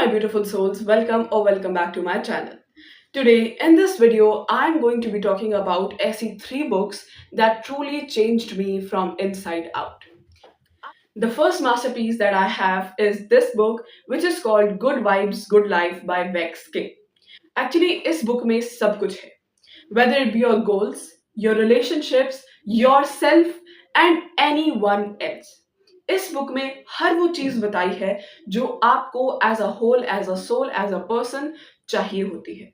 my beautiful souls, welcome back to my channel. Today in this video I'm going to be talking about ऐसी 3 books that truly changed me from inside out. The first masterpiece that I have is this book which is called Good Vibes Good Life by Vex King. Actually इस book में सब कुछ है. Whether it be your goals, your relationships, yourself and anyone else. इस book में हर वो चीज बताई है जो आपको as a whole, as a soul, as a person चाहिए होती है.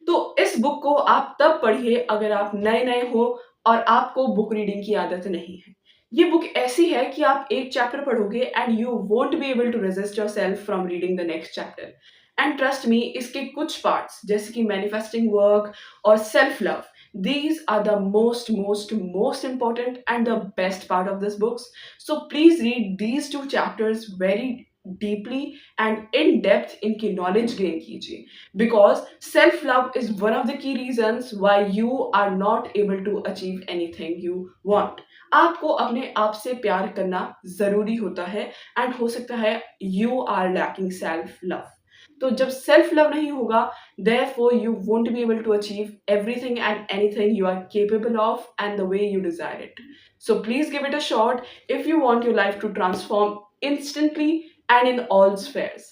तो इस बुक को आप तब पढ़िए अगर आप नए नए हो और आपको बुक रीडिंग की आदत नहीं है. ये बुक ऐसी है कि आप एक चैप्टर पढ़ोगे and you won't be able to resist yourself from reading the next chapter. And trust me, इसके कुछ पार्ट्स जैसे कि मैनिफेस्टिंग वर्क और self love, these are the most important and the best part of this books. So please read these 2 chapters very deeply and in depth. इनकी knowledge gain कीजिए because self love is one of the key reasons why you are not able to achieve anything you want. आपको अपने आप से प्यार करना जरूरी होता है एंड हो सकता है you are lacking self love. तो जब सेल्फ लव नहीं होगा, therefore you won't be able to achieve everything and anything you are capable of and the way you desire it. So please give it a shot if you want your life to transform instantly and in all spheres.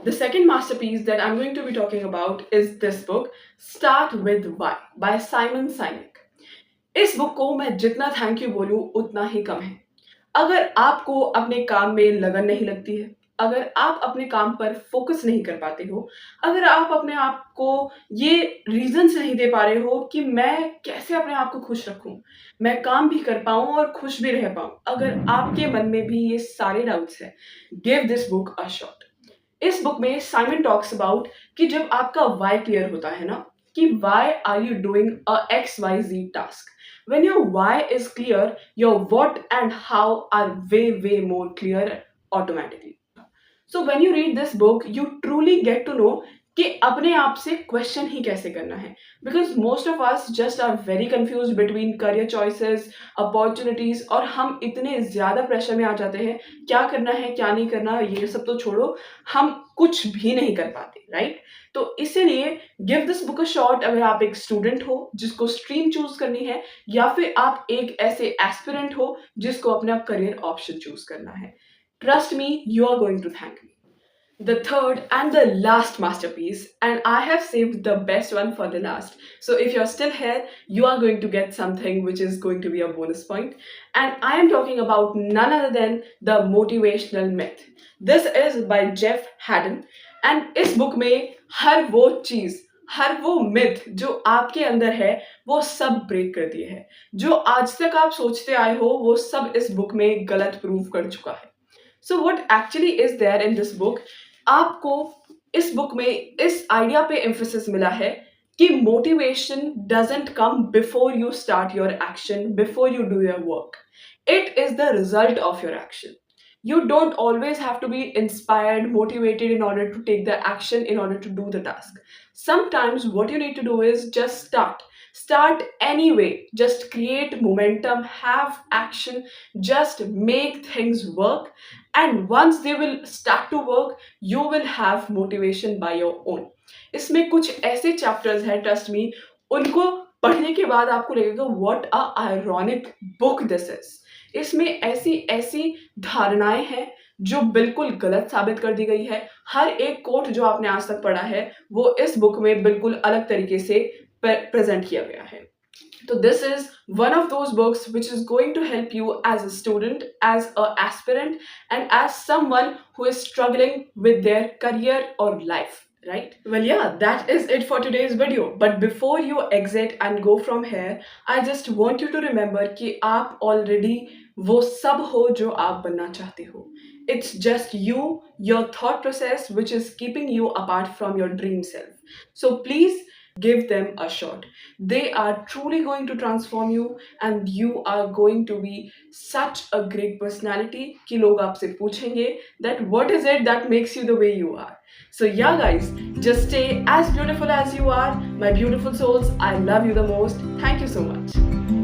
The second masterpiece that I'm going to be talking about is this book, Start With Why by Simon Sinek. इस book को मैं जितना thank you बोलूं उतना ही कम है. अगर आपको अपने काम में लगन नहीं लगती है, अगर आप अपने काम पर फोकस नहीं कर पाते हो, अगर आप अपने आप को ये रीजंस नहीं दे पा रहे हो कि मैं कैसे अपने आप को खुश रखूं, मैं काम भी कर पाऊं और खुश भी रह पाऊं, अगर आपके मन में भी ये सारे डाउट्स हैं, give this book a shot. इस बुक में साइमन टॉक्स अबाउट कि जब आपका वाई क्लियर होता है ना, कि why are you doing a XYZ task. When your why is clear, your what and how are way more clear automatically. So when you read this book, you truly get to know कि अपने आप से question ही कैसे करना है. Because most of us just are very confuse between career choices, opportunities, और हम इतने ज्यादा प्रेशर में आ जाते हैं क्या करना है क्या नहीं करना, ये सब तो छोड़ो, हम कुछ भी नहीं कर पाते, राइट? तो इसीलिए give this book a shot अगर आप एक स्टूडेंट हो जिसको स्ट्रीम चूज करनी है, या फिर आप एक ऐसे एस्पिरेंट हो जिसको अपना करियर ऑप्शन चूज करना है. Trust me, you are going to thank me. The third and the last masterpiece, and I have saved the best one for the last. So if you're still here, you are going to get something which is going to be a bonus point. And I am talking about none other than The Motivational Myth. This is by Jeff Haddon. And इस book में हर वो चीज, हर वो myth जो आपके अंदर है, वो सब ब्रेक कर दिए है. जो आज तक आप सोचते आए हो वो सब इस बुक में गलत प्रूव कर चुका है. So what actually is there in this book? आपको इस बुक में इस आइडिया पे एम्फोसिस मिला है कि motivation doesn't come before you start your action, before you do your work. It is the result of your action. You don't always have to be inspired, motivated in order to take the action, in order to do the task. Sometimes what you need to do is just start. Start anyway. Just create momentum, have action, just make things work. And once they will start to work, you will have motivation by your own. इसमें कुछ ऐसे chapters हैं, trust me, उनको पढ़ने के बाद आपको लगेगा what a ironic book this is. इसमें ऐसी ऐसी धारणाएं हैं जो बिल्कुल गलत साबित कर दी गई है. हर एक कोट जो आपने आज तक पढ़ा है वो इस बुक में बिल्कुल अलग तरीके से प्रेजेंट किया गया है. So this is one of those books which is going to help you as a student, as an aspirant, and as someone who is struggling with their career or life. Right? Well, yeah, that is it for today's video. But before you exit and go from here, I just want you to remember कि आप already वो सब हो जो आप बनना चाहते हो. It's just you, your thought process, which is keeping you apart from your dream self. So please give them a shot. They are truly going to transform you and you are going to be such a great personality कि लोग आपसे पूछेंगे that what is it that makes you the way you are. So yeah guys, just stay as beautiful as you are. My beautiful souls, I love you the most. Thank you so much.